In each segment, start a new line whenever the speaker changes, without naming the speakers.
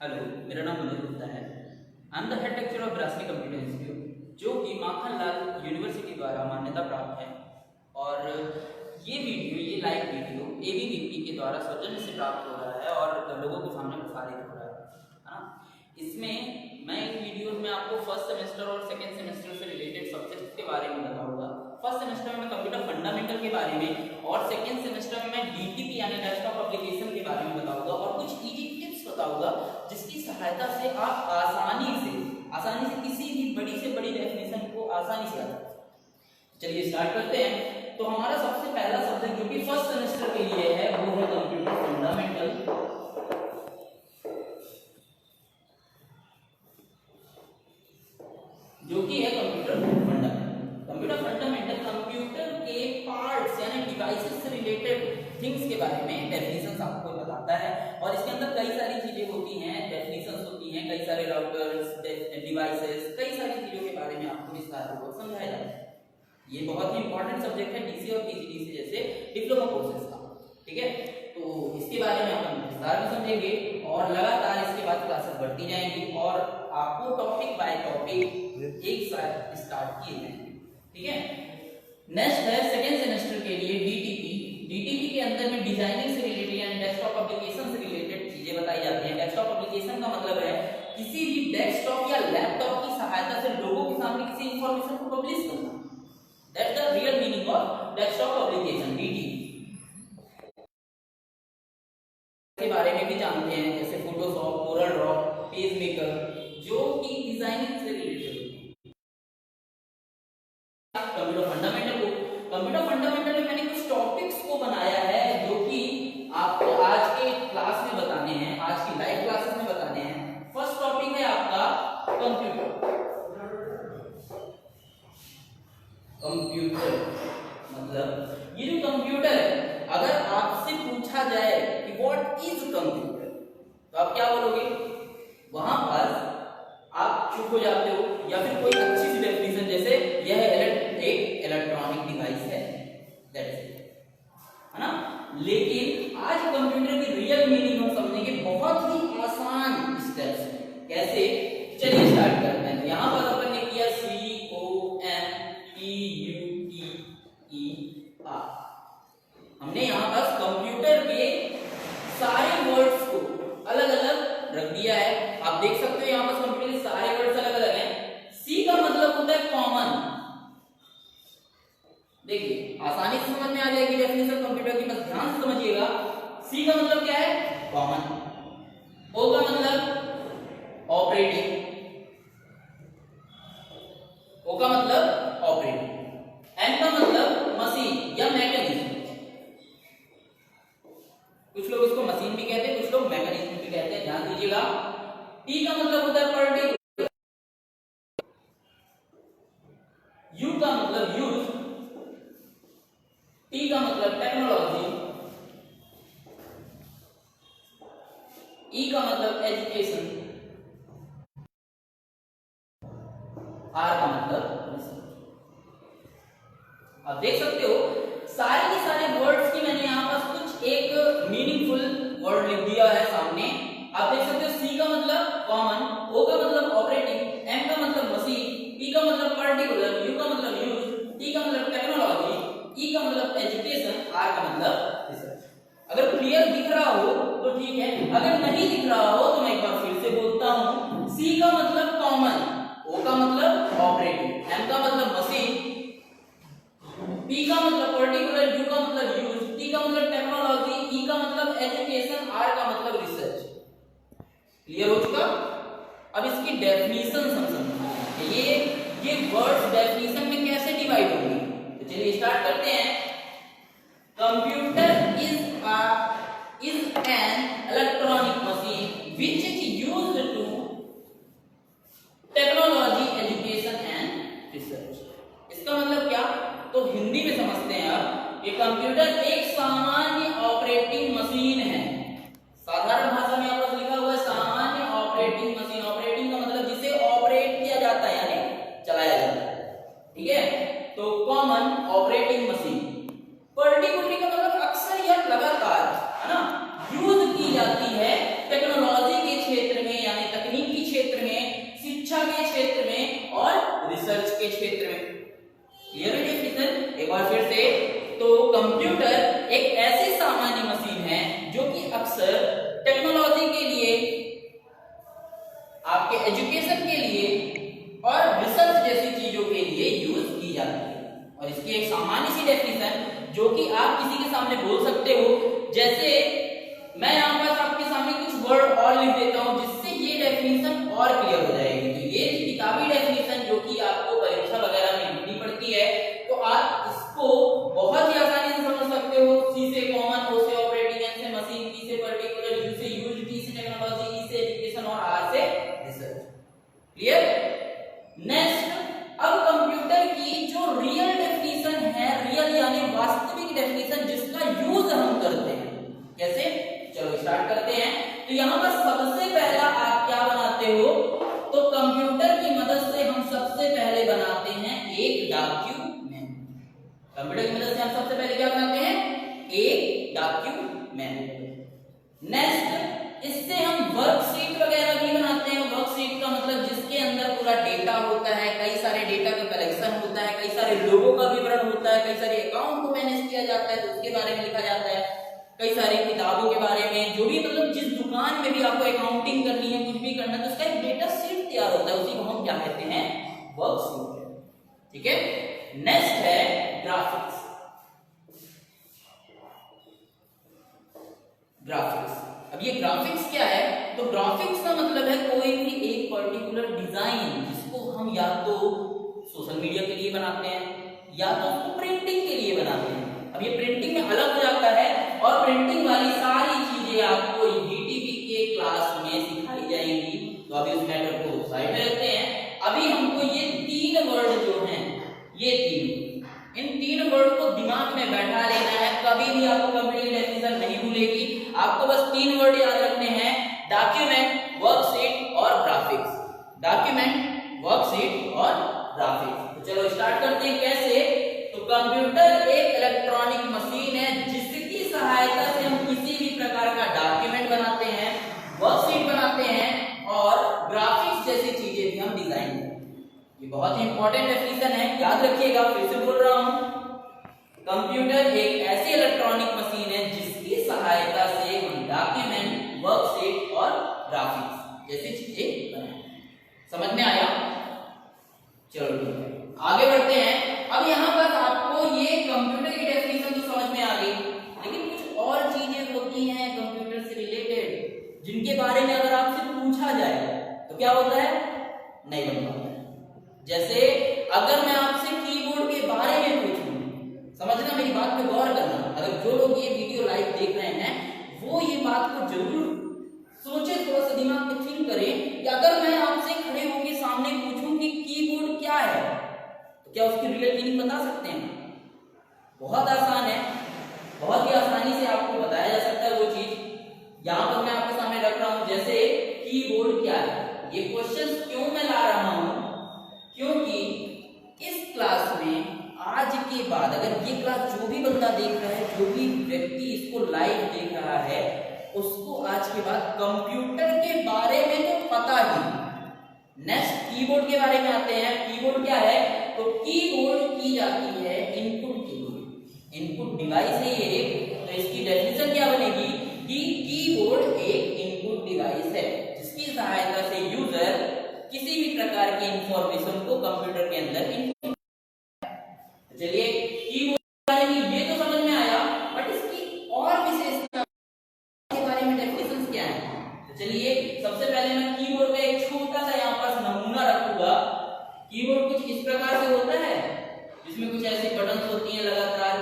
Hello, मेरा नाम मनोज गुप्ता है। I am the head lecturer of ब्रास्ली कंप्यूटर इंस्टीट्यूट, जो कि माखनलाल यूनिवर्सिटी द्वारा मान्यता प्राप्त है। और ये लाइव वीडियो एबीवीपी के द्वारा सौजन्य से प्राप्त हो रहा है और लोगों के सामने प्रसारित हो रहा है ना। इसमें मैं इन वीडियोस में आपको फर्स्ट सेमेस्टर और सेकेंड सेमेस्टर से रिलेटेड सब्जेक्ट्स के बारे में बताऊंगा। फर्स्ट सेमेस्टर में मैं कंप्यूटर फंडामेंटल के बारे में और सेकेंड सेमेस्टर में मैं डीटीपी यानी डेस्कटॉप एप्लीकेशन के बारे में बताऊंगा और कुछ इजी टिप्स बताऊंगा जिसकी सहायता से आप आसानी से किसी भी बड़ी से बड़ी डेफिनेशन को आसानी से आ सकते हैं। चलिए स्टार्ट करते हैं। तो हमारा सबसे पहला सब्जेक्ट जो कि फर्स्ट सेमेस्टर के लिए है वो है कंप्यूटर फंडामेंटल। जो कि है कंप्यूटर फंडामेंटल कंप्यूटर के पार्ट्स यानी डिवाइसेस से रिलेटेड थिंग्स के बारे में डेफिनेशंस आपको बताता है। और इसके अंदर कई सारी चीजें होती हैं, डेफिनेशंस होती हैं, कई सारे राउटर्स, डिवाइसेस, कई सारी चीजों के बारे में आपको विस्तारपूर्वक समझाया जाता है। ये बहुत ही इंपॉर्टेंट सब्जेक्ट है डीसी और पीजीडीसी जैसे डिप्लोमा कोर्सेज का। ठीक है, तो इसके बारे में अपन विस्तार में समझेंगे और लगातार इसके बाद क्लासेस बढ़ती जाएंगी और आपको टॉपिक बाय टॉपिक एक साथ स्टार्ट किए जाएंगे। ठीक है, नेक्स्ट है सेकेंड सेमेस्टर के लिए डीटीपी के अंदर में डिजाइनिंग से रिलेटेड यानी डेस्कटॉप एप्लीकेशन से रिलेटेड चीजें बताई जाती हैं। डेस्कटॉप एप्लीकेशन का मतलब है किसी भी डेस्कटॉप या लैपटॉप की सहायता से लोगों के सामने किसी इंफॉर्मेशन को पब्लिश करना। That's the real meaning of desktop application DTP. के बारे में भी जानते हैं जैसे Photoshop, Corel Draw, page maker, जो कि डिजाइनिंग से रिलेटेड होती है। कंप्यूटर फंडामेंटल में मैंने कुछ टॉपिक्स को बनाया है जो कि आपको आज के क्लास में बताने हैं, आज की लाइव क्लासेस में बताने हैं। फर्स्ट टॉपिक है आपका कंप्यूटर मतलब ये जो कंप्यूटर है, अगर आपसे पूछा जाए कि व्हाट इज कंप्यूटर तो आप क्या बोलोगे? वहां पर आप चुप हो जाते हो या फिर कोई अच्छी सी डेफिनेशन जैसे यह एक इलेक्ट्रॉनिक डिवाइस है, दैट्स इट, है ना। लेकिन आज कंप्यूटर की रियल मीनिंग हम समझेंगे बहुत ही आसान स्टेप्स में। कैसे? चलिए स्टार्ट करते हैं। यहां पर अपन ने किया COMPUTER। हमने यहां पर कंप्यूटर के सारे वर्ड्स को अलग अलग रख दिया है। आप देख सकते हो यहां पर कंप्यूटर के सारे वर्ड्स अलग अलग हैं। सी का मतलब होता है कॉमन। देखिए आसानी से समझ में आ जाएगी डेफिनेशन कंप्यूटर की, बस ध्यान से समझिएगा। सी का मतलब क्या है? कॉमन। ओ का मतलब ऑपरेटिंग, ओ का मतलब ऑपरेटिंग। एम का मतलब मशीन या मैकेनिज्म। कुछ लोग इसको मशीन भी कहते हैं, कुछ लोग मैकेनिज्म भी कहते हैं, ध्यान दीजिएगा। टी का मतलब होता है पर्टिकुलर। यू का मतलब यूज। टी का मतलब टेक्नोलॉजी। ई का मतलब एजुकेशन। आर का मतलब रिसर्च। आप देख सकते हो सारे के सारे वर्ड्स की मैंने यहां पर कुछ एक मीनिंगफुल वर्ड लिख दिया है सामने। आप देख सकते हो सी का मतलब कॉमन, ओ का मतलब ऑपरेटिंग, एम का मतलब मशीन, पी का मतलब पर्टिकुलर, यू का मतलब यूज, टी का मतलब टेक्नोलॉजी, ई का मतलब एजुकेशन, आर का मतलब रिसर्च। अगर क्लियर दिख रहा हो तो ठीक है, अगर नहीं दिख रहा हो तो मैं एक बार फिर से बोलता हूं। सी का मतलब कॉमन, ओ का मतलब ऑपरेटिंग, एम का मतलब मशीन, पी का मतलब पर्टिकुलर, यू का मतलब यूज, टी का मतलब टेक्नोलॉजी, ई का मतलब एजुकेशन, आर का मतलब रिसर्च। क्लियर हो चुका? अब इसकी डेफिनेशन हम समझेंगे। ये वर्ड्स डेफिनेशन में कैसे डिवाइड होंगी, तो चलिए स्टार्ट करते हैं। Computer is an electronic machine which is used to technology, education and research। इसका मतलब क्या? तो हिंदी में समझते हैं आप कि कंप्यूटर एक सामान्य ऑपरेटिंग मशीन है। साधारण भाषा में आपको लिखा हुआ है सामान्य ऑपरेटिंग मशीन। ऑपरेटिंग का मतलब जिसे ऑपरेट किया जाता है यानी चलाया जाता है। ठीक है, तो कॉमन ऑपरेटिंग मशीन। पर्टिकुलर का मतलब अक्सर या लगातार, है ना, यूज की आपके एजुकेशन के लिए और रिसर्च जैसी चीजों के लिए यूज की जाती है। और इसकी एक सामान्य सी डेफिनेशन जो कि आप किसी के सामने बोल सकते हो, जैसे मैं यहाँ पर आपके सामने कुछ वर्ड और लिख देता हूँ जिससे ये डेफिनेशन और क्लियर हो जाएगी। तो ये किताबी डेफिनेशन जो कि आपको परीक्षा वगैरह में लिखनी पड़ती है, तो आप इसको बहुत ही आसानी से समझ सकते हो। सी से कॉमन, ओ से ऑपरेटिंग, एन से मशीन, टी से पर्टिकुलर, यू से यूज, टी से टेक्नोलॉजी, ई से एजुकेशन और आर से रिसर्च। क्लियर? नेक्स्ट, अब कंप्यूटर की जो रियल डेफिनेशन है, रियल यानी वास्तविक डेफिनेशन जिसका यूज हम करते हैं, कैसे? चलो स्टार्ट करते हैं। तो यहाँ पर सबसे पहला आप क्या बनाते हो, तो कंप्यूटर की मदद से हम सबसे पहले बनाते हैं एक डॉक्यूमेंट। कंप्यूटर की मदद से हम सबसे पहले क्या बनाते हैं? एक डॉक्यूमेंट। नेक्स्ट, इससे हम वर्कशीट वगैरह भी बनाते हैं। वर्कशीट का मतलब जिसके अंदर पूरा डेटा होता है, कई सारे डेटा का कलेक्शन होता है, कई सारे लोगों का विवरण होता है, कई सारे अकाउंट को मैनेज किया जाता है तो उसके बारे में लिखा जाता है, कई सारी किताबों के बारे में, जो भी मतलब जिस दुकान में भी आपको अकाउंटिंग करनी है, कुछ भी करना है, तो उसका एक डेटा शीट तैयार होता है, उसी को हम क्या कहते हैं? वर्कशीट। ठीक है? नेक्स्ट है ग्राफिक्स। ग्राफिक्स, अब ये ग्राफिक्स क्या है? तो ग्राफिक्स का मतलब है कोई भी एक पर्टिकुलर डिजाइन जिसको हम या तो सोशल मीडिया के लिए बनाते हैं या तो उसको प्रिंटिंग के लिए बनाते हैं। अब ये प्रिंटिंग में अलग हो जाता है और प्रिंटिंग वाली सारी चीजें आपको डीटीपी के क्लास में सिखाई जाएंगी। तो अभी उस मैटर को साइड में रखते हैं। अभी हमको ये तीन वर्ड जो हैं, ये इन तीन वर्ड को दिमाग में बैठा लेना है। कभी भी आपको कंप्यूटर की डेफिनेशन नहीं भूलेगी। आपको बस तीन वर्ड याद रखने हैं, डॉक्यूमेंट, वर्कशीट और ग्राफिक्स। डॉक्यूमेंट, वर्कशीट और ग्राफिक्स। तो चलो स्टार्ट करते हैं। कैसे? तो कंप्यूटर एक इलेक्ट्रॉनिक मशीन है जिसकी सहायता से हम किसी भी प्रकार का डॉक्यूमेंट बनाते हैं, वर्कशीट बनाते हैं और ग्राफिक्स जैसी चीजें भी हम डिजाइन करते हैं। ये बहुत ही इंपॉर्टेंट डेफिनेशन है, याद रखिएगा। फिर से बोल रहा हूं, कंप्यूटर एक ऐसी इलेक्ट्रॉनिक मशीन है जिसकी सहायता से हम डॉक्यूमेंट, वर्कशीट और ग्राफिक्स जैसी चीजें बनाते हैं। समझ में आया? चलो ठीक है, आगे बढ़ते हैं। अब यहाँ पर आपको ये कंप्यूटर की डेफिनेशन तो समझ में आ गई, लेकिन कुछ और चीजें होती हैं कंप्यूटर से रिलेटेड जिनके बारे में अगर आपसे पूछा जाए तो क्या होता है? नहीं बन पाता है। जैसे अगर मैं आपसे कीबोर्ड के बारे में पूछूं, समझना, मेरी बात पे गौर करना। अगर जो लोग ये वीडियो लाइव देख रहे हैं वो ये बात को जरूर सोचे, थोड़ा सा दिमाग में थिंक करें कि अगर मैं आपसे खड़े होकर सामने पूछूं कि कीबोर्ड क्या है, तो क्या उसकी रियल मीनिंग बता सकते हैं? बहुत आसान है, बहुत ही आसानी से आपको बताया जा सकता है वो चीज। यहाँ पर मैं आपके सामने रख रहा हूं, जैसे कीबोर्ड क्या है। ये क्वेश्चन क्यों मैं ला रहा हूं? क्योंकि इस क्लास में आज के बाद अगर ये क्लास जो भी बंदा देख रहा है, जो भी व्यक्ति इसको लाइव देख रहा है, उसको आज के बाद कंप्यूटर के बारे में तो पता ही। नेक्स्ट कीबोर्ड के बारे में आते हैं। कीबोर्ड क्या है? तो कीबोर्ड की जाती है इनपुट कीबोर्ड, इनपुट डिवाइस है ये। तो इसकी डेफिनेशन क्या बनेगी कि कीबोर्ड एक इनपुट डिवाइस है जिसकी सहायता से यूजर किसी भी प्रकार की इंफॉर्मेशन को कंप्यूटर के अंदर इनपुट। चलिए, कीबोर्ड के बारे में ये तो समझ में आया, बट इसकी और विशेषता के बारे में डेफिनेशंस क्या है? तो चलिए, सबसे पहले मैं कीबोर्ड का एक छोटा सा यहाँ पर नमूना रखूंगा। कीबोर्ड कुछ इस प्रकार से होता है, जिसमें कुछ ऐसी बटन्स होती हैं लगातार,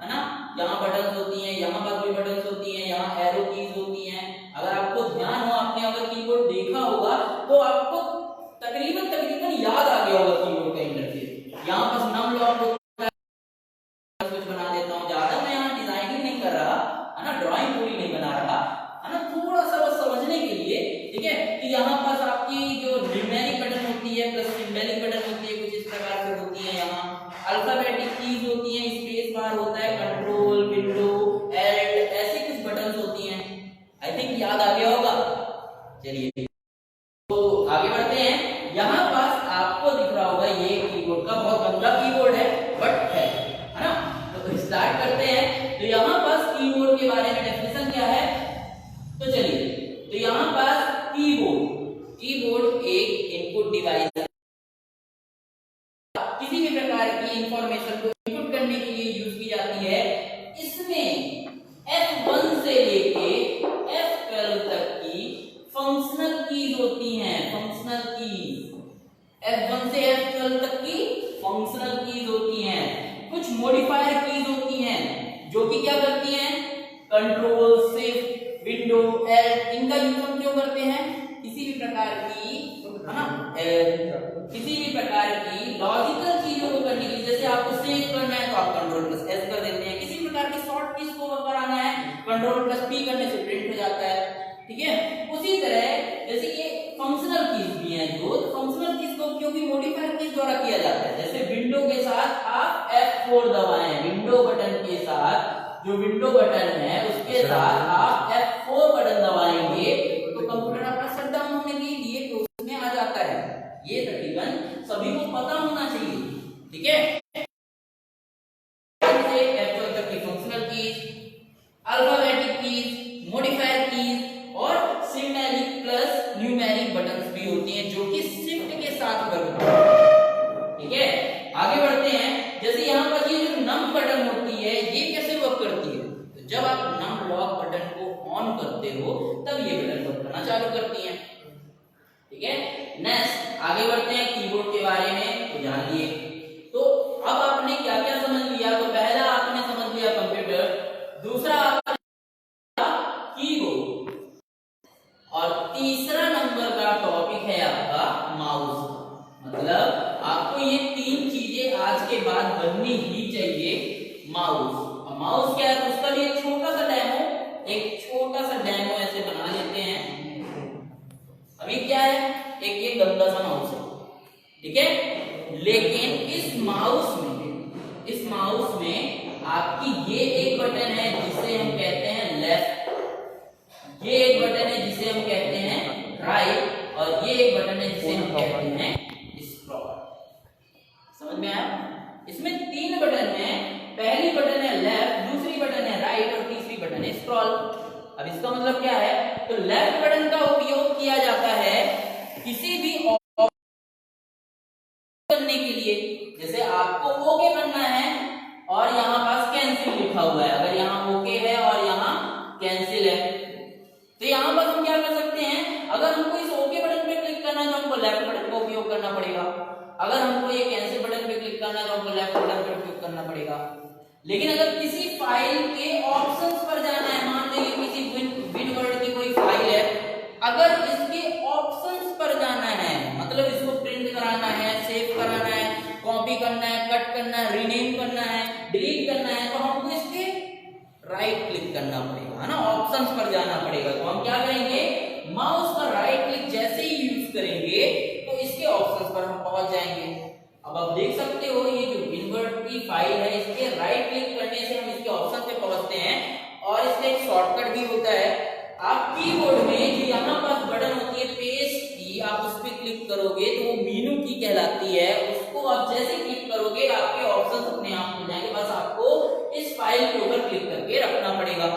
है ना? यहाँ बटन्स होती हैं, यहाँ पर भी बटन्स होती हैं, यहाँ एरो कीज होती हैं। अगर आपको ध्यान हो, आपने अगर कीबोर्ड देखा होगा तो आपको तकरीबन याद आ गया होगा कीबोर्ड का इंटरफेस। यहाँ पर नम लॉक होता है, कुछ बना देता हूँ, ज्यादा मैं यहाँ डिजाइनिंग नहीं कर रहा, है ना, ड्राइंग पूरी नहीं बना रहा, है ना, थोड़ा सा बस समझने के लिए। ठीक है, कि यहाँ पर आपकी जो न्यूमेरिक बटन होती है प्लस सिंबॉलिक बटन होती है, कुछ इस प्रकार से होती है। यहाँ अल्फाबेटिक कीज होती है, स्पेस बार होता है, कंट्रोल, विंडो, एल्ट, ऐसी कुछ बटन्स होती हैं। आई थिंक याद आ गया होगा। चलिए, तो आगे बढ़ते हैं। यहाँ पास आपको दिख रहा होगा ये कीबोर्ड का बहुत गंदा कीबोर्ड है, बट है ना? तो स्टार्ट करते हैं। तो यहाँ पास कीबोर्ड के बारे में डेफिनेशन क्या है? तो चलिए, तो यहाँ पास कीबोर्ड एक फंक्शनल कीज होती हैं, फंक्शनल कीज F1 से F12 तक की फंक्शनल कीज होती हैं। कुछ मॉडिफायर कीज होती हैं जो कि क्या करती हैं, कंट्रोल, शिफ्ट, विंडो, एल, इनका यूज हम क्यों करते हैं, किसी भी प्रकार की, है ना, किसी भी प्रकार की लॉजिकल चीजों को करने के लिए। जैसे आपको सेव करना है तो आप कंट्रोल प्लस एस कर देते हैं, किसी प्रकार की शॉर्ट कीज को कराना है कंट्रोल प्लस पी करने से प्रिंट हो जाता है, ठीक है। उसी तरह जैसे ये फंक्शनल कीज भी हैं जो, तो फंक्शनल कीज को क्योंकि मॉडिफायर कीज द्वारा किया जाता है। जैसे विंडो के साथ आप F4 दबाएं, विंडो बटन के साथ, जो विंडो बटन है उसके साथ आप F4 बटन दबाएंगे तो कंप्यूटर आपका शट डाउन होने के लिए प्रोसेस में आ जाता है। ये तकरीबन सभी को पता होना चाहिए, ठीक है। F12 तक की functional keys, alphabetic keys, modifier keys और सिम्बॉलिक प्लस न्यूमेरिक बटन्स भी होती हैं जो कि शिफ्ट के साथ वर्क करती है, ठीक है। आगे बढ़ते हैं। जैसे यहाँ पर ये जो नम बटन होती है ये कैसे वर्क करती है, तो जब आप नम लॉक बटन को ऑन करते हो तब ये बटन वर्क करना चालू करती है, ठीक है। नेक्स्ट आगे बढ़ते हैं कीबोर्ड के बारे में, तो जान लिए। तो अब आपने क्या क्या समझ लिया, तो पहला आपने समझ लिया कंप्यूटर, दूसरा आपने कीबोर्ड, और तीसरा नंबर का टॉपिक है आपका माउस। मतलब आपको ये तीन चीजें आज के बाद बननी ही चाहिए। माउस, और माउस क्या है, उसका भी एक छोटा सा डेमो ऐसे बना लेते हैं। अभी क्या है, एक ये गंदा सा माउस है, ठीक है। लेकिन इस माउस में आपकी ये एक बटन है जिसे हम कहते हैं लेफ्ट, ये एक बटन है जिसे हम कहते हैं राइट, और ये एक बटन है जिसे हम कहते हैं स्क्रॉल। समझ में आया? इसमें तीन बटन है, पहली बटन है लेफ्ट, दूसरी बटन है राइट और तीसरी बटन है स्क्रॉल। अब इसका मतलब क्या है, तो लेफ्ट बटन का उपयोग किया जाता है किसी भी करने के लिए। जैसे आपको ओके करना है और यहाँ पास कैंसिल लिखा हुआ है, अगर यहाँ ओके है और यहाँ कैंसिल है, तो यहाँ पर हम क्या कर सकते हैं, अगर हमको इस ओके बटन पे क्लिक करना है तो हमको लेफ्ट बटन का उपयोग करना पड़ेगा, अगर हमको ये कैंसिल बटन पे क्लिक करना है तो हमको लेफ्ट बटन का उपयोग करना पड़ेगा। लेकिन अगर किसी फाइल के ऑप्शंस पर जाना है, मान लीजिए किसी विनवर्ड की कोई फाइल है, अगर इसके ऑप्शंस पर जाना है, मतलब इसको प्रिंट कराना है, सेव कराना है, कॉपी करना है, कट करना है, रीनेम करना है, डिलीट करना है, तो हमको इसके राइट क्लिक करना पड़ेगा, है ना, ऑप्शंस पर जाना पड़ेगा। तो हम क्या करेंगे, माउस का राइट क्लिक जैसे ही यूज करेंगे तो इसके ऑप्शंस पर हम पहुंच जाएंगे। अब आप देख सकते हो ये जो विनवर्ड की फाइल है, इसके राइट क्लिक करने से हम इसके ऑप्शन पे पहुंचते हैं, और इसका एक शॉर्टकट भी होता है। आप कीबोर्ड में जो यहाँ पास बटन होती है पेस्ट की, आप उस पर क्लिक करोगे तो वो मेनू की कहलाती है, उसको आप जैसे क्लिक करोगे आपके ऑप्शन अपने आप मिल जाएंगे, बस आपको इस फाइल के ऊपर क्लिक करके रखना पड़ेगा।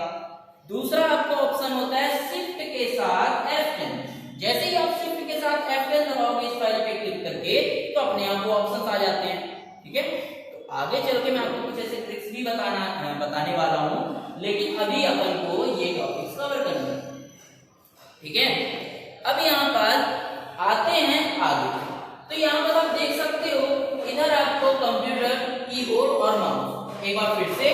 दूसरा आपका ऑप्शन होता है शिफ्ट के साथ F10, जैसे ही आप शिफ्ट के साथ F10 दबाओगे इस फाइल पे क्लिक करके तो अपने आप वो ऑप्शन आ जाते हैं, ठीक है। तो आगे चल के मैं आपको कुछ ऐसे ट्रिक्स भी बताने वाला हूँ, लेकिन अभी अपन को ये टॉपिक्स कवर करना है, ठीक है। अब यहाँ पर आते हैं आगे, तो यहाँ पर आप देख सकते हो इधर आपको कंप्यूटर, कीबोर्ड और माउस। एक बार फिर से,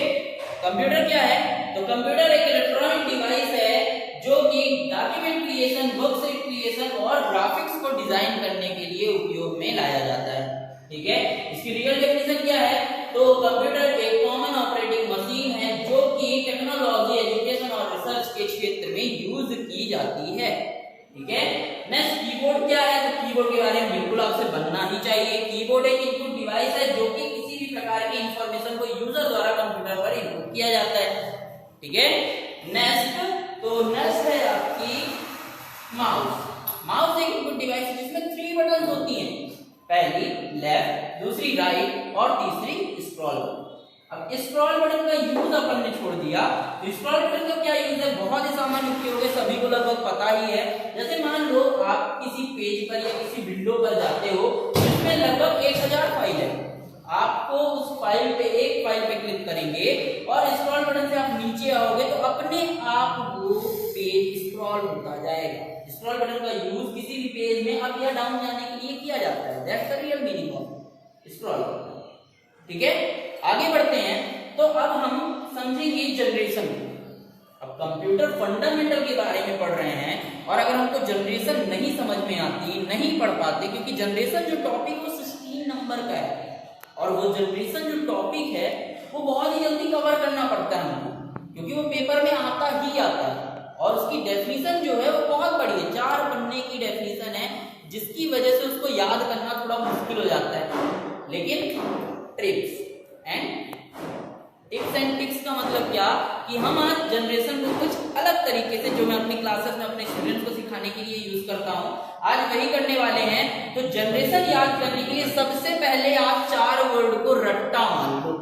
कंप्यूटर क्या है, तो कंप्यूटर एक इलेक्ट्रॉनिक डिवाइस है जो कि डॉक्यूमेंट क्रिएशन, वर्कशीट क्रिएशन और ग्राफिक्स को डिजाइन करने के लिए उपयोग में लाया जाता है, ठीक है। इसकी रियल डेफिनेशन क्या है, तो कंप्यूटर एक कॉमन ऑपरेटिंग मशीन है जो कि टेक्नोलॉजी, एजुकेशन और रिसर्च के क्षेत्र में यूज की जाती है, ठीक है। नेक्स्ट कीबोर्ड क्या है, तो कीबोर्ड के बारे में बिल्कुल आपसे बनना ही चाहिए। कीबोर्ड एक इनपुट डिवाइस है जो कि किसी भी प्रकार की इंफॉर्मेशन को यूजर द्वारा कंप्यूटर पर इनपुट किया जाता है, ठीक है। नेक्स्ट है आपकी माउस। माउस एक इनपुट डिवाइस है जिसमें 3 बटन होती हैं, पहली लेफ्ट, दूसरी राइट और तीसरी स्क्रॉल। अब स्क्रॉल बटन का यूज अपन ने छोड़ दिया, तो स्क्रॉल बटन का क्या यूज है, बहुत ही सामान्य उपयोग है, सभी को लगभग पता ही है। जैसे मान लो आप किसी पेज पर या किसी विंडो पर जाते हो जिसमें लगभग 1000 फाइल है, आपको उस फाइल पे, एक फाइल पे क्लिक करेंगे और स्क्रॉल बटन से आप नीचे आओगे तो अपने आप वो पेज स्क्रॉल होता जाएगा। स्क्रॉल बटन का यूज किसी भी पेज में अप या डाउन जाने के लिए किया जाता है। That's the real meaning of scroll. ठीक है, आगे बढ़ते हैं। तो अब हम समझेंगे जनरेशन। अब कंप्यूटर फंडामेंटल के बारे में पढ़ रहे हैं, और अगर हमको जनरेशन नहीं समझ में आती, नहीं पढ़ पाते, क्योंकि जनरेशन जो टॉपिक वो 16 नंबर का है, और वो जनरेशन जो टॉपिक है वो बहुत ही जल्दी कवर करना पड़ता है हमको, क्योंकि वो पेपर में आता ही आता है, और उसकी डेफिनेशन जो है वो बहुत बड़ी है, 4 पन्ने की डेफिनेशन है, जिसकी वजह से उसको याद करना थोड़ा मुश्किल हो जाता है। लेकिन ट्रिक्स एंड टिक्स का मतलब क्या, कि हम आज जनरेशन को कुछ अलग तरीके से, जो मैं अपनी क्लासेस में अपने स्टूडेंट्स को सिखाने के लिए यूज करता हूं, आज वही करने वाले हैं। तो जनरेशन याद करने के लिए सबसे पहले आप 4 वर्ड को रट्टा मान लो।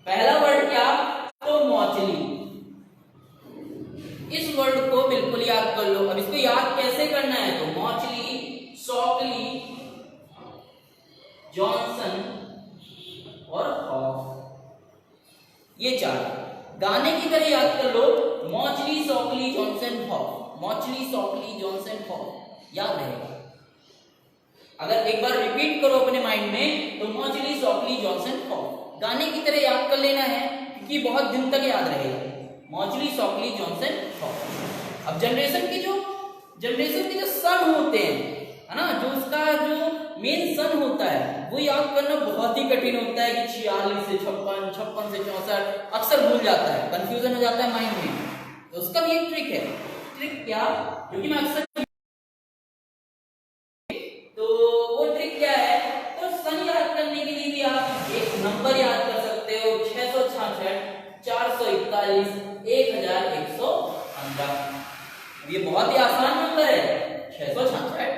पहला वर्ड क्या, तो मौचली। इस वर्ड को बिल्कुल याद कर लो। अब इसको याद कैसे करना है, तो मौचली, सॉकली, जॉनसन और हॉफ, ये 4 गाने की तरह याद कर लो। मौचली, Shockley, Johnson, half, मौचली, Shockley, Johnson, half, याद रहेगा। अगर एक बार रिपीट करो अपने माइंड में, तो मौचली, सॉकली, जॉनसन, हॉफ, गाने की तरह याद कर लेना है, क्योंकि बहुत दिन तक याद रहेगा। मौचली, सॉकली, जॉनसन, हॉफ। अब जनरेशन के जो सन होते हैं, है ना, जो उसका जो मेन सन होता है, वो याद करना बहुत ही कठिन होता है, कि 46 से 56, 56 से 64, अक्सर भूल जाता है, कंफ्यूजन हो जाता है माइंड में। तो उसका भी एक ट्रिक है। ट्रिक क्या, क्योंकि मैं अक्सर, तो वो ट्रिक क्या है, तो सन याद करने के लिए भी आप एक नंबर याद कर सकते हो, 666, 441, 1115। ये बहुत ही आसान नंबर है, 666,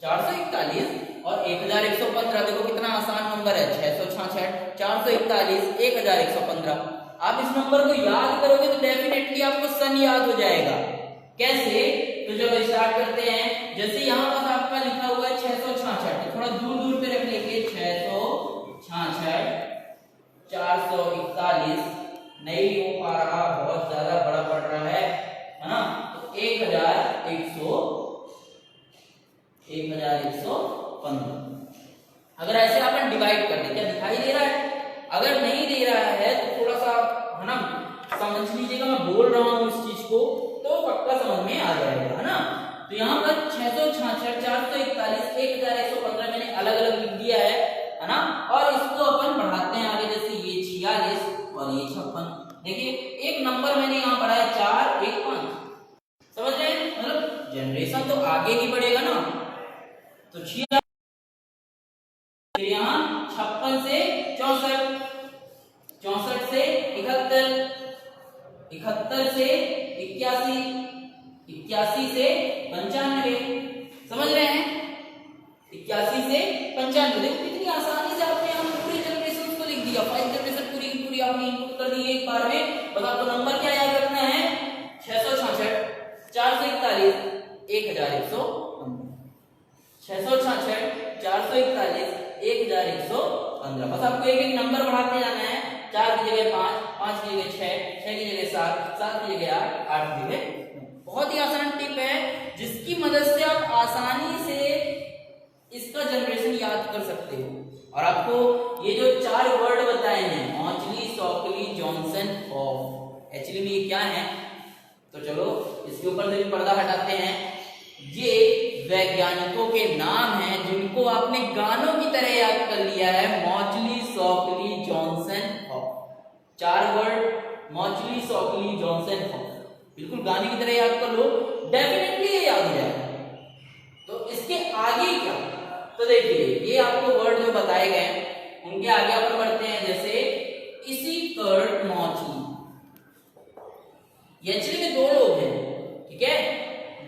441 और 1115। देखो कितना आसान नंबर है, 666, 441, 1115। आप इस नंबर को याद करोगे तो डेफिनेटली आपको सन याद हो जाएगा। कैसे, तो चलो स्टार्ट करते हैं। जैसे यहाँ पर आपका लिखा हुआ है 666, थोड़ा दूर दूर पे रख लेंगे, 666, 441, नहीं हो पा रहा, बहुत ज्यादा बड़ा पड़ रहा है ना, तो 1115। अगर ऐसे अपन डिवाइड कर दे, क्या दिखाई दे रहा है? अगर नहीं दे रहा है तो थोड़ा सा, है ना, समझ लीजिएगा, मैं बोल रहा हूं इस चीज को, तो पक्का समझ में आ जाएगा, है ना। तो यहाँ पर 666, 441, 1115 मैंने अलग अलग लिख दिया है ना, और इसको अपन बढ़ाते हैं आगे। जैसे ये 46 और ये 56, देखिए एक नंबर मैंने यहाँ बढ़ाया, 4, 1, 5। समझ रहे हैं, मतलब जनरेशन तो आगे ही बढ़ेगा ना। तो 6, फिर यहाँ 56 से 64, 64 से 71, 71 से 81, 81 से 95। समझ रहे हैं, 81 से 95। देखो कितनी आसानी से आपने यहाँ पूरी जनरेशन को लिख दिया। 5 जनरेशन पूरी की पूरी आपने इनपुट कर दी एक बार में। बस आपको नंबर क्या याद रखना है, 666, 441, 1115, 666, 441, 1115। बस आपको एक एक नंबर बढ़ाते जाना है। 4 की जगह 5, 5 की जगह 6, 6 की जगह 7, 7 की जगह 8, 8 की जगह। बहुत ही आसान टिप है, जिसकी मदद से आप आसानी से इसका जनरेशन याद कर सकते हो। और आपको ये जो 4 वर्ड बताए हैं, मौचली, सॉकली, जॉनसन, हॉफ, एक्चुअली में ये क्या है, तो चलो इसके ऊपर से भी पर्दा हटाते हैं। ये वैज्ञानिकों के नाम हैं, जिनको आपने गानों की तरह याद कर लिया है। Mauchly, Shockley, Johnson, Hoff, 4 word, Mauchly, Shockley, Johnson, Hoff, बिल्कुल गाने की तरह याद कर लो, डेफिनेटली ये याद हो जाएगा। तो इसके आगे क्या, तो देखिए ये आपको वर्ड जो बताए गए, उनके आगे अपन बढ़ते हैं। जैसे इसी कर्ट मौचली, ये एक्चुअली में 2 लोग हैं, ठीक है,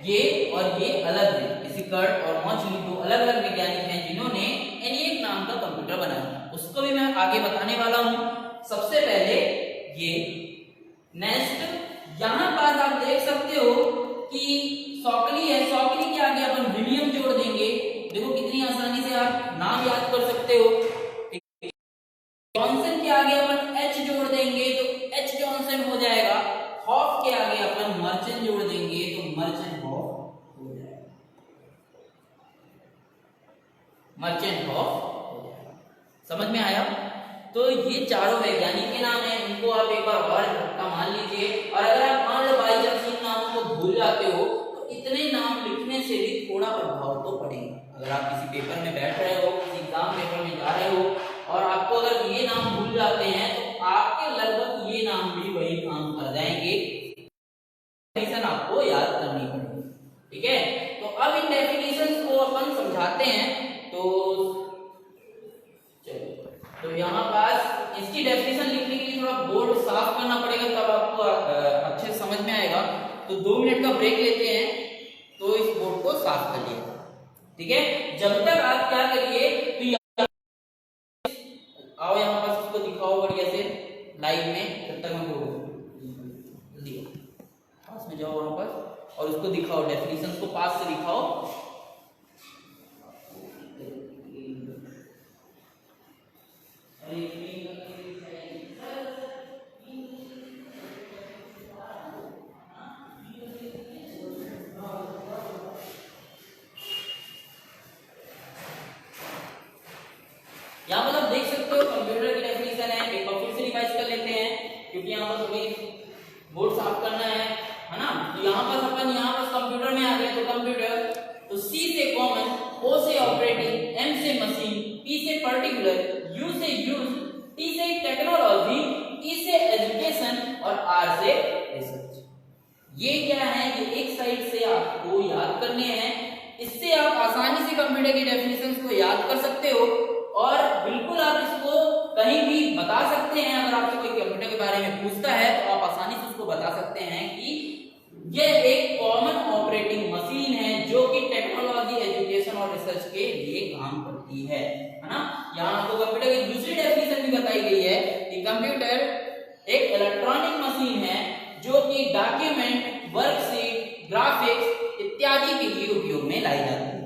ये और ये अलग है। इसी कर्ट और मौचली 2 अलग अलग वैज्ञानिक हैं, जिन्होंने ENIAC नाम का कंप्यूटर बनाया। उसको भी मैं आगे बताने वाला हूं। सबसे पहले ये नेक्स्ट, यहां पर आप देख सकते हो कि सॉकली है, सॉकली के आगे अपन विलियम जोड़ देंगे। देखो कितनी आसानी से आप नाम याद कर सकते हो। जॉनसन के आगे अपन एच जोड़ देंगे तो एच जॉनसन हो जाएगा। हॉफ के आगे अपन मर्चेंट जोड़ देंगे तो हो जाएगा, मर्चेंट ऑफ हो जाएगा। समझ में आया? तो ये चारों वैज्ञानिक के नाम है, इनको आप एक बार और धक्का मान लीजिए। और अगर आप मान लो बाई चांस इन नामों को भूल जाते हो तो इतने नाम लिखने से भी थोड़ा प्रभाव तो पड़ेगा। अगर आप किसी पेपर में बैठ रहे हो, किसी एग्जाम पेपर में जा रहे हो और आपको अगर ये नाम भूल जाते हैं तो आपके लगभग ये नाम भी वही काम कर जाएंगे, डेफिनेशन आपको याद करनी पड़ेगी। ठीक है, तो अब इन डेफिनेशंस को अपन समझाते हैं। तो चलो, तो यहाँ पास इसकी डेफिनेशन लिखने के लिए थोड़ा बोर्ड साफ करना पड़ेगा, तब आपको अच्छे समझ में आएगा। तो 2 मिनट का ब्रेक लेते हैं, तो इस बोर्ड को साफ कर लिया। ठीक है, जब तक आप क्या करिए, तो आओ यहाँ पास इसको दिखाओ बढ़िया से लाइव में। जब तक हमको जल्दी पास में जाओ वहां पर और उसको दिखाओ, डेफिनेशन को पास से दिखाओ। यहाँ पर आप देख सकते हो कंप्यूटर की डेफिनेशन है। एक बार फिर से रिवाइज कर लेते हैं क्योंकि यहाँ पर हमें बोर्ड साफ करना है ना। तो यहाँ पर अपन यहाँ पर कंप्यूटर में आ गए, तो कंप्यूटर, तो सी से कॉमन, ओ से ऑपरेटिंग, एम से मशीन, पी से पर्टिकुलर, यू से यूज, टी से टेक्नोलॉजी, ई से एजुकेशन और आर से रिसर्च। ये क्या है, ये एक साइड से आपको याद करने हैं। इससे आप आसानी से कंप्यूटर की डेफिनेशंस को याद कर सकते हो और बिल्कुल आप इसको कहीं भी बता सकते हैं। अगर आपसे कोई कंप्यूटर के बारे में पूछता है तो आप आसानी से उसको बता सकते हैं कि ये एक कॉमन ऑपरेटिंग मशीन है जो कि टेक्नोलॉजी, एजुकेशन और रिसर्च के लिए काम करती है ना। यहाँ आपको कंप्यूटर की दूसरी डेफिनेशन भी बताई गई है कि कंप्यूटर एक इलेक्ट्रॉनिक मशीन है जो कि डॉक्यूमेंट, वर्कशीट, ग्राफिक्स इत्यादि के लिए उपयोग में लाई जाती है।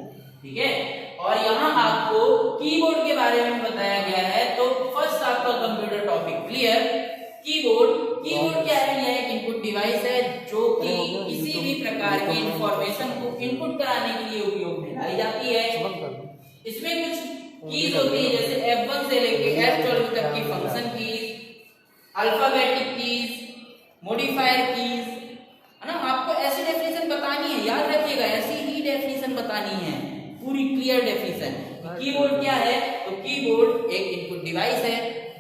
ठीक है, और यहाँ आपको कीबोर्ड के बारे में बताया गया है। तो फर्स्ट आपका कंप्यूटर टॉपिक क्लियर। कीबोर्ड क्या है? यह एक इनपुट डिवाइस है जो कि किसी भी प्रकार की इंफॉर्मेशन को इनपुट कराने के लिए उपयोग में लाई जाती है। इसमें कुछ कीज होती है जैसे F1 से लेके F12 तक की function keys, alphabetic keys, modifier keys, है ना। आपको ऐसी डेफिनेशन बतानी है, याद रखिएगा, ऐसी ही डेफिनेशन बतानी है, पूरी क्लियर डेफिनेशन। कीबोर्ड क्या है? तो कीबोर्ड एक इनपुट डिवाइस है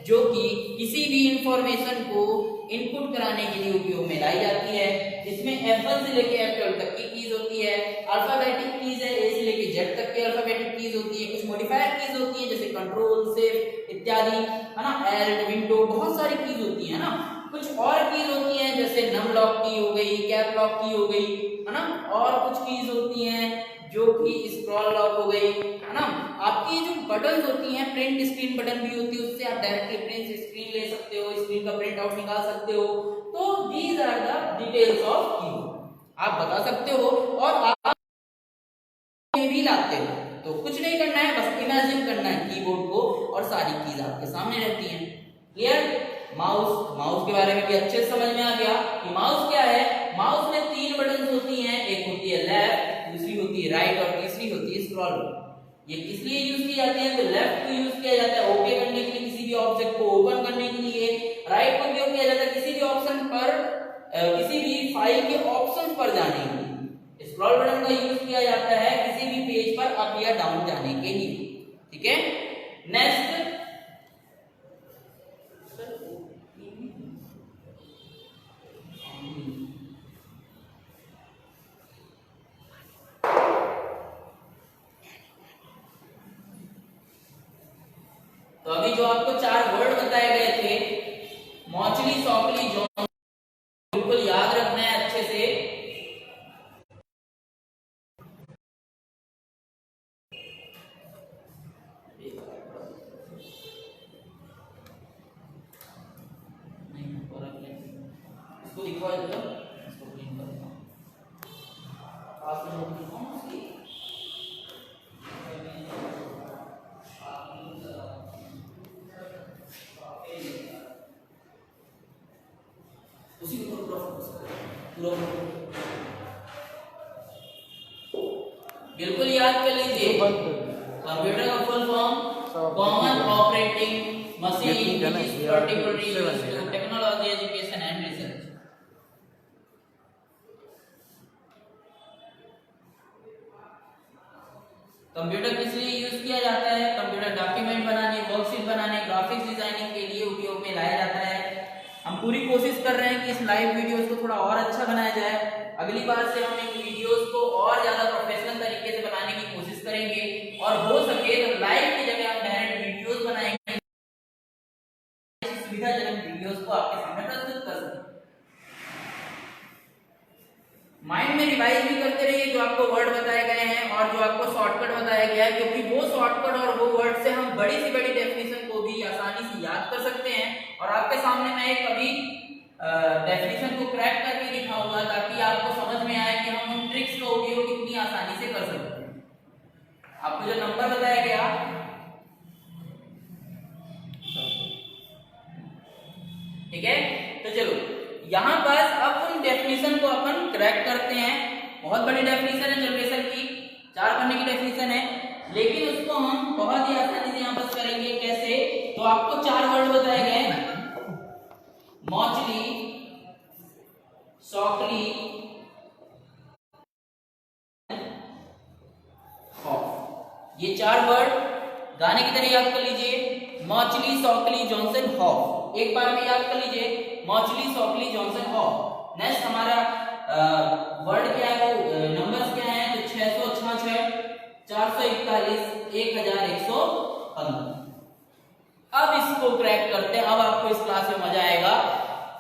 जो कि किसी भी इंफॉर्मेशन को इनपुट कराने के लिए उपयोग में लाई जाती है। इसमें F1 से लेके F12 तक की कीज होती है, अल्फाबेटिक कीज है, A से लेके Z तक की अल्फाबेटिक कीज होती है, कुछ मॉडिफायर कीज होती है जैसे कंट्रोल, शिफ्ट इत्यादि, है ना, एल्ट, विंडो, बहुत सारी कीज होती है ना। कुछ और कीज होती हैं जैसे नम लॉक की हो गई, कैप लॉक की हो गई, है ना, और कुछ कीज होती हैं जो कि स्क्रॉल लॉक हो गई, है ना। आपकी जो बटन होती हैं, प्रिंट स्क्रीन बटन भी होती है, उससे आप डायरेक्टली प्रिंट स्क्रीन ले सकते हो, स्क्रीन का प्रिंट आउट निकाल सकते हो। तो these are the details of keyboard, आप बता सकते हो और आप भी लाते हो। तो कुछ नहीं करना है, बस इमेजिन करना है कीबोर्ड को और सारी कीज आपके सामने रहती हैं। क्लियर? माउस के बारे में भी अच्छे से समझ में आ गया कि माउस क्या है। माउस में 3 बटन होती हैं, एक होती है लेफ्ट, दूसरी होती है राइट और तीसरी होती है स्क्रॉल। ये किस लिए यूज की जाती है? तो लेफ्ट को यूज किया जाता है ओके करने के लिए, किसी भी ऑब्जेक्ट को ओपन करने के लिए। राइट को उपयोग किया जाता है किसी भी ऑप्शन पर, किसी भी फाइल के ऑप्शन पर जाने के लिए। स्क्रॉल बटन का यूज किया जाता है किसी भी पेज पर अप या डाउन जाने के लिए। ठीक है, नेक्स्ट तो अभी जो आपको 4 वर्ड बताए गए थे, मौचली, सौकली, जौन, बिल्कुल याद रखना है अच्छे से। इसको दिखाओ, इसको क्लीन कर दो। पास में होगी कौन सी? उसी को पूरा फोकस करो, पूरा बिल्कुल याद कर लीजिए, कंप्यूटर का full form common operating machine which is particularly used to technology education and research. Computer किस लिए यूज किया जाता है? कंप्यूटर डॉक्यूमेंट बनाने, वर्कशीट बनाने, ग्राफिक्स डिजाइनिंग के लिए उपयोग में लाया जाता है। हम पूरी कोशिश कर रहे हैं कि इस लाइव वीडियोस को थोड़ा और अच्छा बनाया जाए। अगली बार से हम इन वीडियोस को और ज्यादा प्रोफेशनल तरीके से बनाने की कोशिश करेंगे और हो सके तो लाइव की जगह हम डायरेक्ट वीडियोस बनाएंगे, सुविधाजनक वीडियोस को आपके सामने प्रस्तुत कर सकें। माइंड में रिवाइज भी करते रहिए जो आपको वर्ड बताए गए हैं और जो आपको शॉर्टकट बताया गया है, क्योंकि वो शॉर्टकट और वो वर्ड से हम बड़ी से बड़ी डेफिनेशन को भी आसानी से याद कर सकते हैं। और आपके सामने मैं एक अभी डेफिनेशन को क्रैक करके दिखाऊंगा ताकि आपको समझ में आए कि हम उन ट्रिक्स का उपयोग कितनी आसानी से कर सकते हैं। आपको जो नंबर बताया गया, ठीक है, तो चलो यहाँ पर अब उन डेफिनेशन को अपन क्रैक करते हैं। बहुत बड़ी डेफिनेशन है जनरेशन की, 4 पन्ने की डेफिनेशन है, लेकिन उसको हम बहुत ही आसानी से यहाँ पर करेंगे। कैसे? तो आपको 4 वर्ड बताए गए हैं, मौचली, सौकली, हॉफ। ये 4 वर्ड गाने की तरह याद कर लीजिए, मौचली, सौकली, जॉनसन, हॉफ। एक बार में याद कर लीजिए, मौचली, सौकली, जॉनसन, हॉफ। नेक्स्ट हमारा वर्ड क्या है, वो नंबर्स क्या हैं? तो 666, 441, 1115। अब इसको क्रैक करते हैं। अब आपको इस क्लास में मजा आएगा।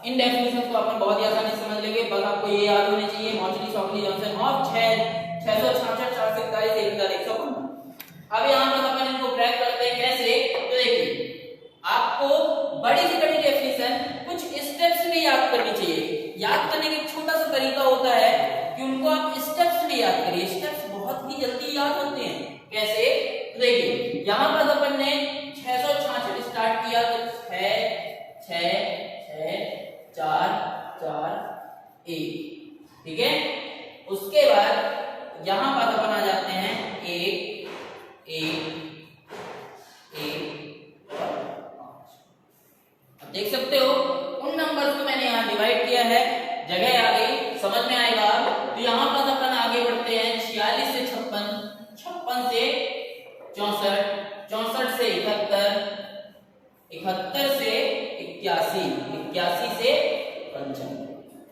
इन डेफिनेशन को अपन बहुत ही आसानी से समझ लेंगे। बस आपको ये याद होनी चाहिए, मौचली, सौकली, जॉनसन, हॉफ, 666, 441, 1115। अब यहाँ पर अपन इनको क्रैक करते हैं। कैसे? तो देखिए, आपको बड़ी से बड़ी डेफिनेशन कुछ स्टेप्स में याद करनी चाहिए। याद करने का एक छोटा सा तरीका होता है कि उनको आप स्टेप्स में याद करिए। स्टेप्स बहुत ही जल्दी याद होते हैं। कैसे? तो देखिए, यहाँ पर अपन ने 666 स्टार्ट किया, तो 6 6 6 4 4 1, ठीक है। उसके बाद यहाँ पर अपन आ जाते हैं 1 1 1 और 5। अब देख सकते हो उन नंबर्स को मैंने यहाँ डिवाइड किया है, जगह आ गई, समझ में आएगा। तो यहाँ पर अपन आगे बढ़ते हैं 46 से 56, 56 से 64, 64 से 71, 71 से 81, 81 से 95।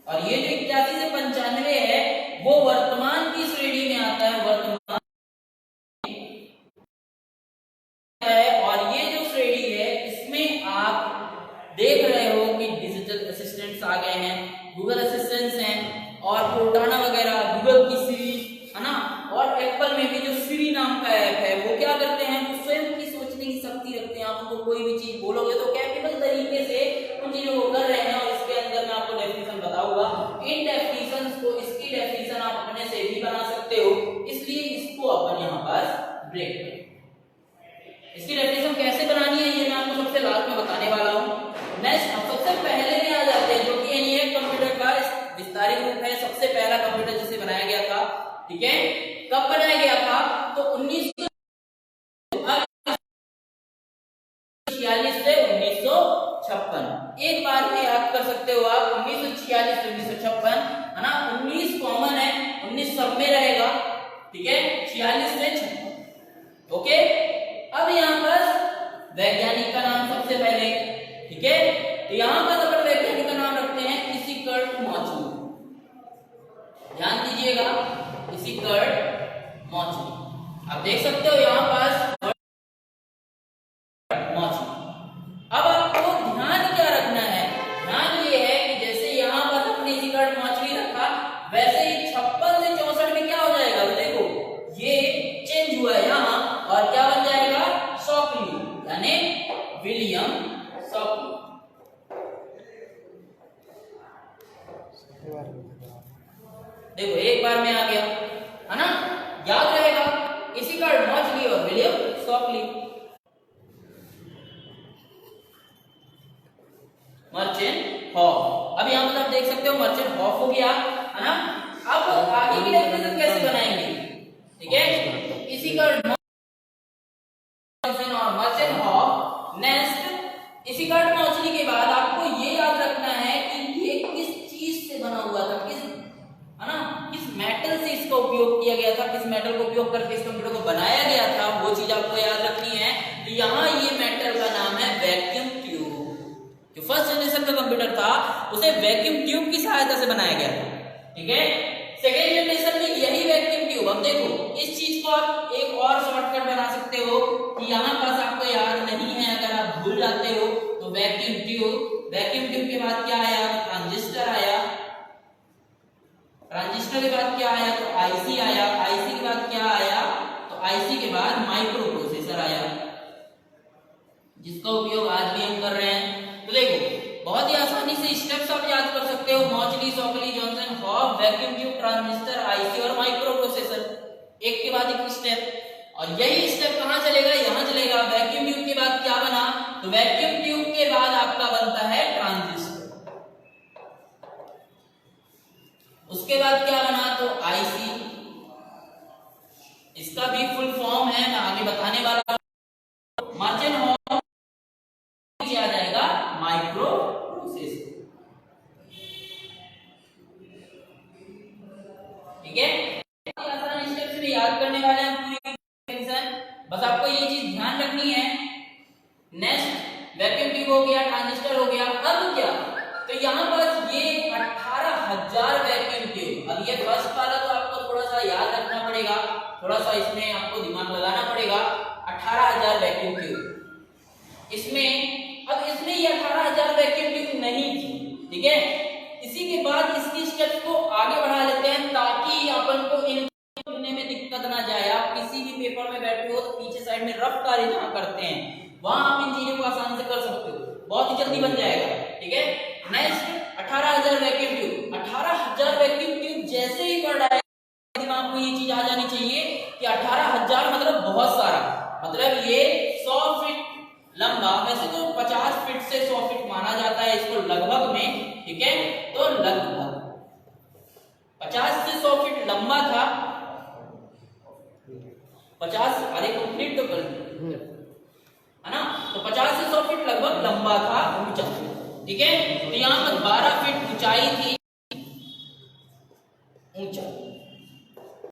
और ये जो 81 से 95 है वो वर्तमान की श्रेणी में आता है, वर्तमान है। और ये जो श्रेणी है इसमें आप देख रहे हो कि डिजिटल असिस्टेंट्स आ गए हैं, गूगल असिस्टेंट्स हैं और कोर्टाना वगैरह, गूगल की सीरी है ना, और एप्पल में भी जो सीरी नाम का ऐप है वो क्या करते हैं, वो स्वयं की सोचने की शक्ति रखते हैं। आप उनको कोई भी चीज बोलोगे तो कैपेबल तरीके से उन चीजों को कर रहे हैं। और इसके अंदर मैं आपको डेफिनेशन बताऊंगा। इन डेफिनेशंस को, इसकी डेफिनेशन आप अपने से भी बना सकते हो, इसलिए इसको अपन यहाँ पर ब्रेक करें। इसकी डेफिनेशन कैसे बनानी है ये मैं आपको सबसे लास्ट में बताने वाला हूँ। नेक्स्ट हम सबसे पहले में आ जाते हैं, जो कि एनईएफ कंप्यूटर का विस्तारित रूप है। सबसे पहला कंप्यूटर जिसे बनाया गया था, ठीक है, कब बनाया गया था? तो 1946 से 1956। एक बार में याद कर सकते हो आप, 1946 से 1956 है ना। 19 कॉमन है, 19 सब में रहेगा, ठीक है, 46 से 56। ओके, अब यहाँ पर वैज्ञानिक का नाम सबसे पहले, ठीक है, तो यहाँ पर अपन वैज्ञानिक का नाम रखते हैं इसिकर्ट मौचली। ध्यान दीजिएगा, इसिकर्ट मौचली। आप देख सकते हो यहाँ पर मौचली। अब आपको ध्यान क्या रखना है? ध्यान ये है कि जैसे यहाँ पर अपने इसिकर्ट मौचली रखा, वैसे ही 56 से 64 में क्या हो जाएगा? तो देखो ये चेंज हुआ है यहाँ, और क्या बन जाएगा? सौकली, यानी विलियम सौकली। देखो एक बार में आ गया, है ना, याद रहेगा, इसिकर्ट मौचली और विलियम इसी का मर्चेंट हॉग नेस्ट। इसी का मौचली के बाद आपको ये याद रखना है कि ये किस चीज से बना हुआ था, किस है ना, किस मेटल से इसका उपयोग किया गया था, किस मेटल को उपयोग करके इस कंप्यूटर को बनाया गया था, वो चीज आपको याद रखनी है। तो यहाँ ये मेटल का नाम है वैक्यूम ट्यूब। जो फर्स्ट जनरेशन का कंप्यूटर था उसे वैक्यूम ट्यूब की सहायता से बनाया गया था, ठीक है। सेकेंड जनरेशन में यही वैक्यूम ट्यूब। अब देखो इस चीज को आप एक और शॉर्टकट बना सकते हो कि यहाँ पास आपको याद नहीं है, अगर आप भूल जाते हो तो वैक्यूम ट्यूब के बाद क्या आया, ट्रांजिस्टर आया, ट्रांजिस्टर के बाद क्या आया तो आईसी आया, आईसी के बाद क्या आया तो आईसी के बाद माइक्रो प्रोसेसर आया, जिसका उपयोग आज भी हम कर रहे हैं। तो देखो बहुत ही आसानी से स्टेप्स आप याद कर सकते हो, Mauchly, Shockley, Johnson Hoff, vacuum tube, transistor, IC और माइक्रो प्रोसेसर, एक के बाद एक स्टेप। और यही स्टेप कहां चलेगा, यहां चलेगा। वैक्यूम ट्यूब के बाद क्या बना तो वैक्यूम ट्यूब के बाद आपका बनता है ट्रांजिस्टर, उसके बाद क्या बना तो आईसी, इसका भी फुल फॉर्म है मैं आगे बताने वाला हूं। मर्चेंट हॉग आ जाएगा माइक्रो प्रोसेसर, ठीक है। आसान स्टेप्स में याद करने वाले हैं पूरी कंडीशन, बस आपको ये चीज ध्यान रखनी है। नेक्स्ट वैक्यूम ट्यूब हो गया, ट्रांजिस्टर हो गया, अब क्या तो यहाँ पर ये 18,000 वैक्यूम ट्यूब। अब ये फर्स्ट वाला तो आपको थोड़ा सा याद रखना पड़ेगा, थोड़ा सा इसमें आपको दिमाग लगाना पड़ेगा। 18,000 वैक्यूम ट्यूब, इसमें अब इसमें ये 18,000 वैक्यूम ट्यूब नहीं थी, ठीक है। इसी के बाद इसकी स्टेप्स को आगे बढ़ा लेते हैं ताकि अपन को इन लिखने में दिक्कत ना जाए। आप किसी भी पेपर में बैठे हो तो पीछे साइड में रफ कार्य जहां करते हैं वहां आप इन चीजों को आसानी से कर सकते हो, बहुत ही जल्दी बन जाएगा, ठीक है। Next 18,000 vacuum tube, 18,000 vacuum tube जैसे ही पढ़ रहा है दिमाग में ये चीज आ जानी चाहिए कि 18,000 मतलब बहुत सारा, मतलब ये 100 फीट लंबा, वैसे तो 50 फीट से 100 फीट माना जाता है इसको लगभग में, ठीक है। तो लगभग 50 से 100 फीट लंबा था, 50 अरे कंप्लीट तो कर है ना, तो 50 से 100 फीट लगभग लंबा था, ऊंचा, ठीक है। तो यहाँ पर 12 फीट ऊंचाई थी, ऊंचा।